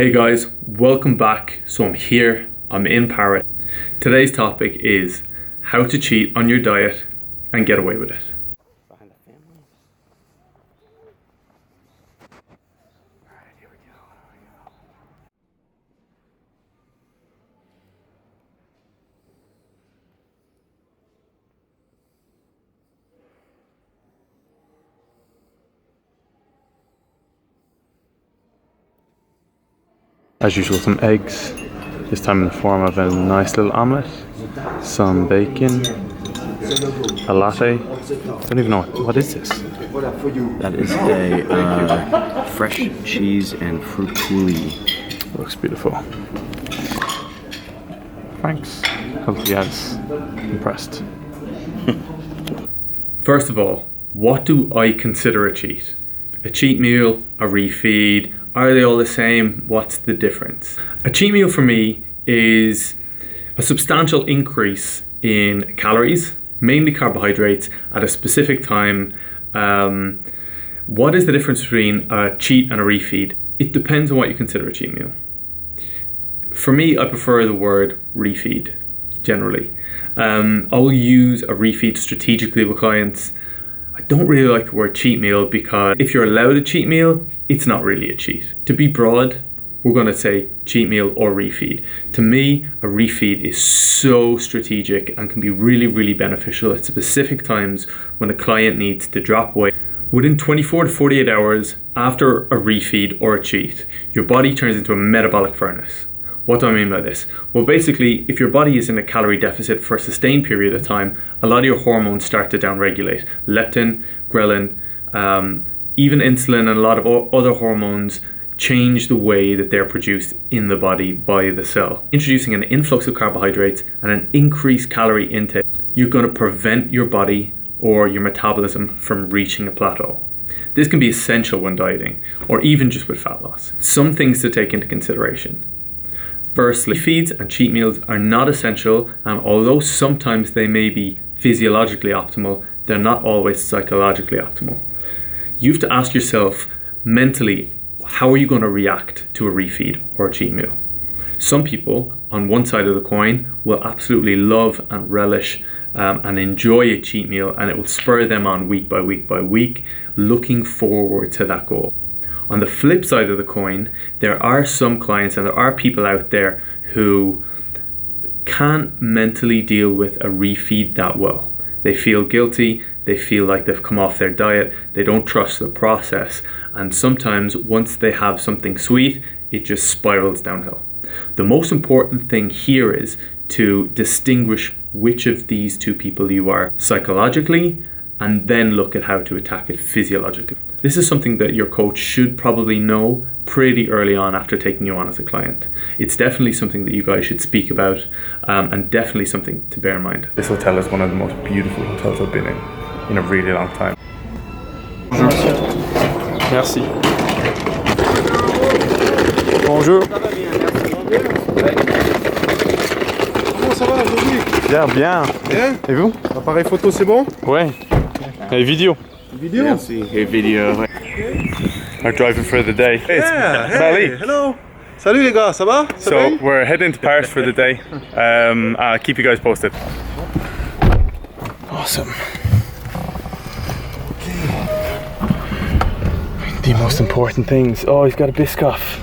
Hey guys, welcome back. So I'm here, I'm in Paris. Today's topic is how to cheat on your diet and get away with it. Behind the family. Alright, here we go. As usual, some eggs, this time in the form of a nice little omelette, some bacon, a latte. I don't even know, what is this? That is a fresh cheese and fruit coulis. Looks beautiful. Thanks. Hopefully as impressed. First of all, what do I consider a cheat? A cheat meal, a refeed, are they all the same? What's the difference? A cheat meal for me is a substantial increase in calories, mainly carbohydrates, at a specific time. What is the difference between a cheat and a refeed? It depends on what you consider a cheat meal. For me, I prefer the word refeed, generally. I will use a refeed strategically with clients. I don't really like the word cheat meal because if you're allowed a cheat meal, it's not really a cheat. To be broad, we're going to say cheat meal or refeed. To me, a refeed is so strategic and can be really, really beneficial at specific times when a client needs to drop weight. Within 24 to 48 hours after a refeed or a cheat, your body turns into a metabolic furnace. What do I mean by this? Well, basically, if your body is in a calorie deficit for a sustained period of time, a lot of your hormones start to downregulate. Leptin, ghrelin, even insulin and a lot of other hormones change the way that they're produced in the body by the cell. Introducing an influx of carbohydrates and an increased calorie intake, you're going to prevent your body or your metabolism from reaching a plateau. This can be essential when dieting or even just with fat loss. Some things to take into consideration. Firstly, feeds and cheat meals are not essential, and although sometimes they may be physiologically optimal, they're not always psychologically optimal. You have to ask yourself mentally, how are you going to react to a refeed or a cheat meal? Some people on one side of the coin will absolutely love and relish and enjoy a cheat meal, and it will spur them on week by week by week, looking forward to that goal. On the flip side of the coin, there are some clients and there are people out there who can't mentally deal with a refeed that well. They feel guilty, they feel like they've come off their diet, they don't trust the process, and sometimes once they have something sweet, it just spirals downhill. The most important thing here is to distinguish which of these two people you are psychologically, and then look at how to attack it physiologically. This is something that your coach should probably know pretty early on after taking you on as a client. It's definitely something that you guys should speak about, and definitely something to bear in mind. This hotel is one of the most beautiful hotels I've been in a really long time. Merci. Bonjour. Comment ça va aujourd'hui? Bien, bien. Bien? Et vous? Appareil photo c'est bon? Ouais. Et vidéo. Vidéo? Merci. Et video. We're driving for the day. It's Yeah, Belly. hey, hello. Salut les gars, ça va? Ça So va? we're heading to Paris for the day. I'll keep you guys posted. Awesome. The most important things. Oh, he's got a Biscoff.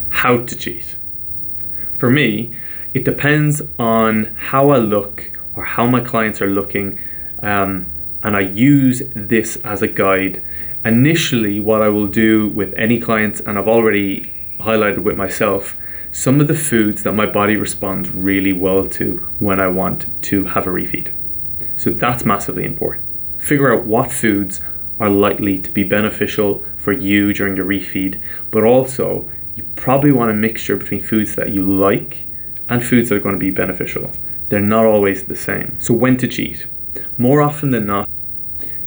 How to cheat. For me, it depends on how I look or how my clients are looking, and I use this as a guide. Initially, what I will do with any clients, and I've already highlighted with myself, some of the foods that my body responds really well to when I want to have a refeed. So that's massively important. Figure out what foods are likely to be beneficial for you during your refeed, but also you probably want a mixture between foods that you like and foods that are going to be beneficial. They're not always the same. So when to cheat? More often than not,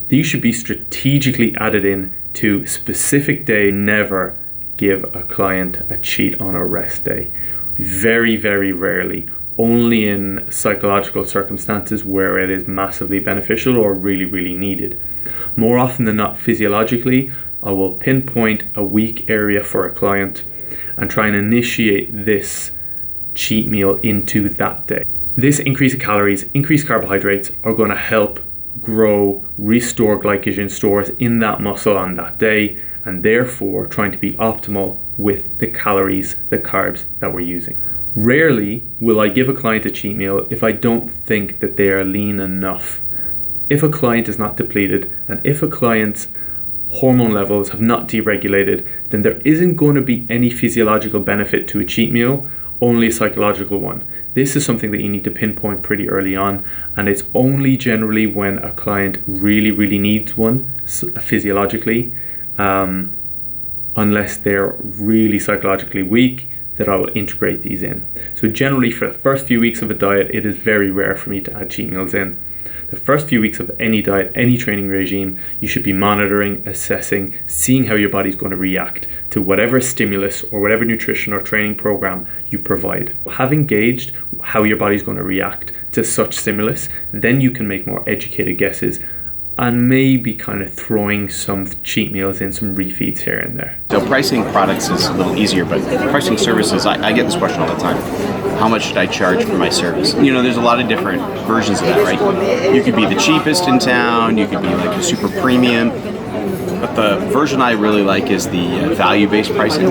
these should be strategically added in to specific day. Never give a client a cheat on a rest day. Very, very rarely. Only in psychological circumstances where it is massively beneficial or really, really needed. More often than not, physiologically, I will pinpoint a weak area for a client and try and initiate this cheat meal into that day. This increase of calories, increased carbohydrates are going to help grow, restore glycogen stores in that muscle on that day, and therefore trying to be optimal with the calories, the carbs that we're using. Rarely will I give a client a cheat meal if I don't think that they are lean enough. If a client is not depleted and if a client's hormone levels have not deregulated, then there isn't going to be any physiological benefit to a cheat meal, only a psychological one. This is something that you need to pinpoint pretty early on, and it's only generally when a client really, really needs one physiologically, unless they're really psychologically weak, that I will integrate these in. So generally for the first few weeks of a diet, it is very rare for me to add cheat meals in. The first few weeks of any diet, any training regime, you should be monitoring, assessing, seeing how your body's going to react to whatever stimulus or whatever nutrition or training program you provide. Having gauged how your body's going to react to such stimulus, then you can make more educated guesses and maybe kind of throwing some cheat meals in, some refeeds here and there. So pricing products is a little easier, but pricing services, I get this question all the time. How much should I charge for my service? You know, there's a lot of different versions of that, right? You could be the cheapest in town, you could be like a super premium, but the version I really like is the value-based pricing.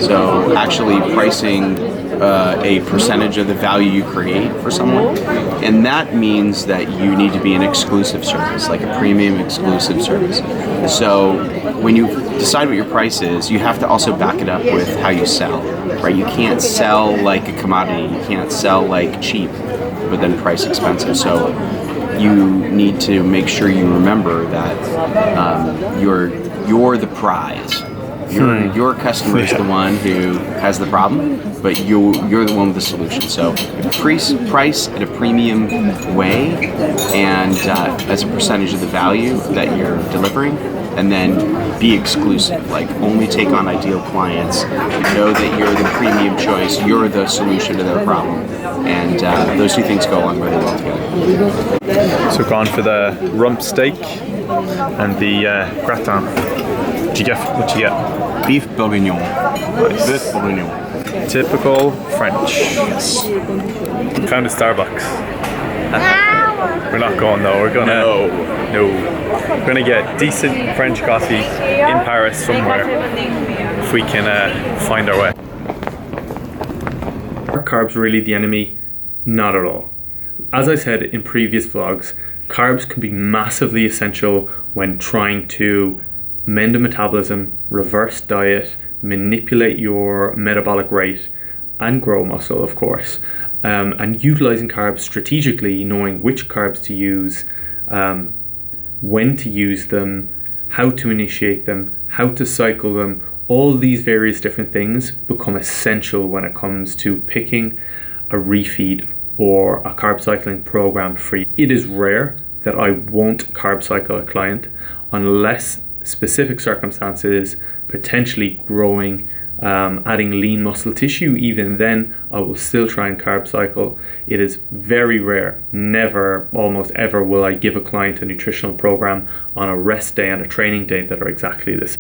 So actually pricing a percentage of the value you create for someone, and that means that you need to be an exclusive service, like a premium exclusive service. So when you decide what your price is, you have to also back it up with how you sell, right? You can't sell like a commodity, you can't sell like cheap, but then price expensive. So you need to make sure you remember that you're the prize. Your customer is the one who has the problem, but you're the one with the solution. So price at a premium way and as a percentage of the value that you're delivering, and then be exclusive, like only take on ideal clients, know that you're the premium choice, you're the solution to their problem, and those two things go along really well together. So gone for the rump steak and the gratin. What'd you get? Beef bourguignon. Nice. Beef bourguignon. Typical French. Yes. Found a Starbucks. We're not going though. We're gonna. No. We're gonna get decent French coffee in Paris somewhere if we can find our way. Are carbs really the enemy? Not at all. As I said in previous vlogs, carbs can be massively essential when trying to mend a metabolism, reverse diet, manipulate your metabolic rate, and grow muscle, of course. And utilizing carbs strategically, knowing which carbs to use, when to use them, how to initiate them, how to cycle them, all these various different things become essential when it comes to picking a refeed or a carb cycling program for you. It is rare that I won't carb cycle a client unless specific circumstances, potentially growing, adding lean muscle tissue. Even then I will still try and carb cycle. It is very rare, never, almost ever will I give a client a nutritional program on a rest day and a training day that are exactly this.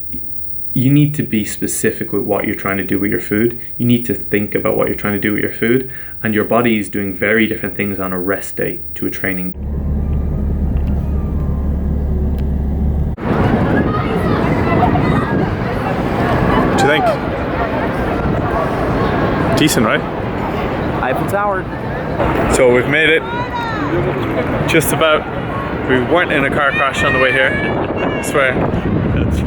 You need to be specific with what you're trying to do with your food. You need to think about what you're trying to do with your food, and your body is doing very different things on a rest day to a training. What do you think? Decent, right? Eiffel Tower. So we've made it. Just about. We weren't in a car crash on the way here. I swear. That's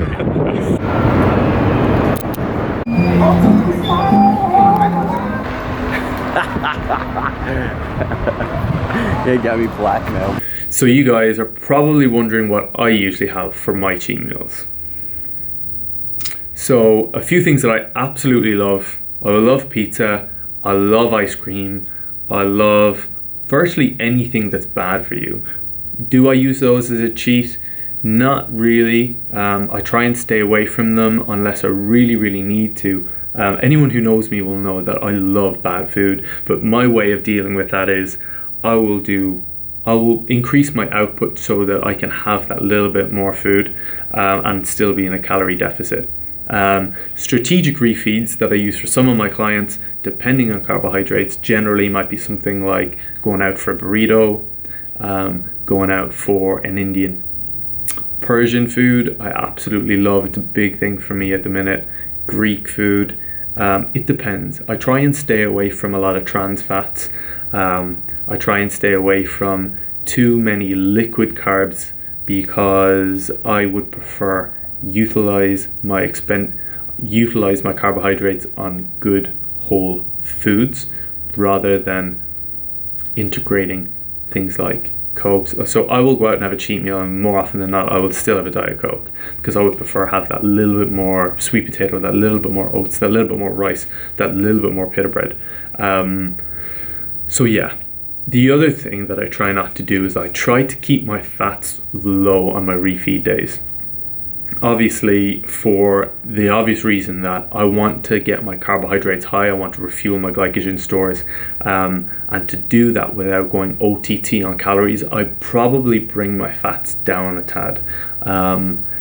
It got me black now. So you guys are probably wondering what I usually have for my cheat meals. So a few things that I absolutely love. I love pizza, I love ice cream, I love virtually anything that's bad for you. Do I use those as a cheat? Not really. I try and stay away from them unless I really need to. Anyone who knows me will know that I love bad food, but my way of dealing with that is I will increase my output so that I can have that little bit more food and still be in a calorie deficit. Strategic refeeds that I use for some of my clients, depending on carbohydrates, generally might be something like going out for a burrito, going out for an Indian. Persian food, I absolutely love. It's a big thing for me at the minute. Greek food, it depends. I try and stay away from a lot of trans fats. I try and stay away from too many liquid carbs because I would prefer utilize my carbohydrates on good whole foods rather than integrating things like Cokes. So I will go out and have a cheat meal, and more often than not I will still have a Diet Coke because I would prefer have that little bit more sweet potato, that little bit more oats, that little bit more rice, that little bit more pita bread. So yeah, the other thing that I try not to do is I try to keep my fats low on my refeed days. Obviously, for the obvious reason that I want to get my carbohydrates high, I want to refuel my glycogen stores, and to do that without going OTT on calories, I probably bring my fats down a tad.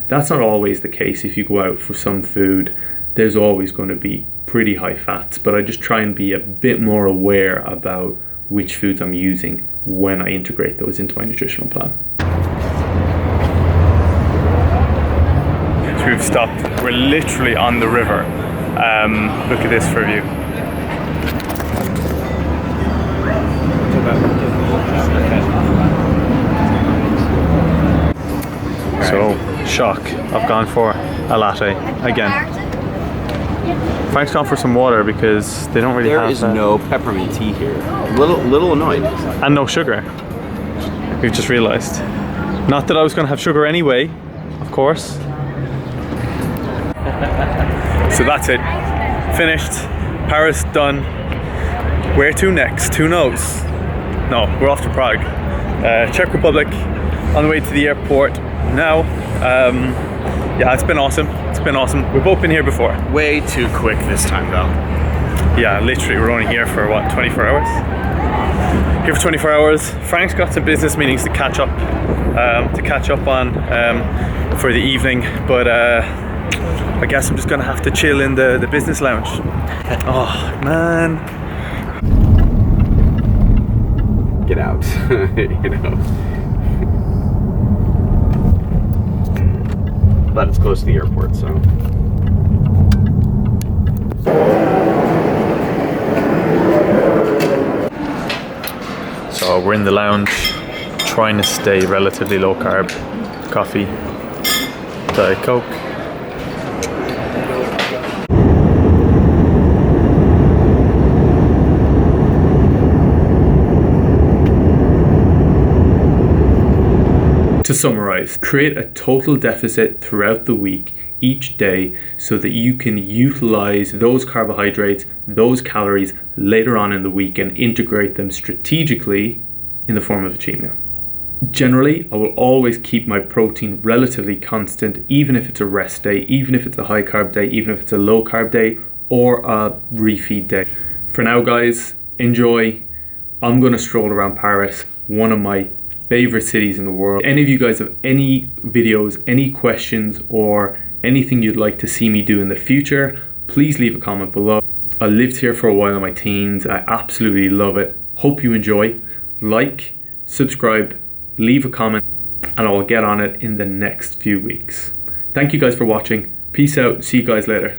That's not always the case. If you go out for some food, there's always going to be pretty high fats, but I just try and be a bit more aware about which foods I'm using when I integrate those into my nutritional plan. We've stopped. We're literally on the river. Look at this for a view. So, shock. I've gone for a latte again. Frank's gone for some water because they don't really have that. There is no peppermint tea here. Little annoyed. And no sugar. We've just realised. Not that I was going to have sugar anyway, of course. So that's it. Finished. Paris done. Where to next? Who knows? No, we're off to Prague. Czech Republic, on the way to the airport now. Yeah, it's been awesome. It's been awesome. We've both been here before. Way too quick this time though. Yeah, literally we're only here for what, 24 hours? Here for 24 hours. Frank's got some business meetings to catch up on for the evening, but I guess I'm just gonna have to chill in the business lounge. Oh man. Get out, you know. But it's close to the airport, so. So we're in the lounge, trying to stay relatively low carb. Coffee, Diet Coke. To summarize, create a total deficit throughout the week, each day, so that you can utilize those carbohydrates, those calories later on in the week and integrate them strategically in the form of a cheat meal. Generally, I will always keep my protein relatively constant, even if it's a rest day, even if it's a high carb day, even if it's a low carb day or a refeed day. For now, guys, enjoy. I'm going to stroll around Paris, one of my favorite cities in the world. Any of you guys have any videos, any questions, or anything you'd like to see me do in the future, please leave a comment below. I lived here for a while in my teens. I absolutely love it. Hope you enjoy. Like, subscribe, leave a comment, and I'll get on it in the next few weeks. Thank you guys for watching. Peace out. See you guys later.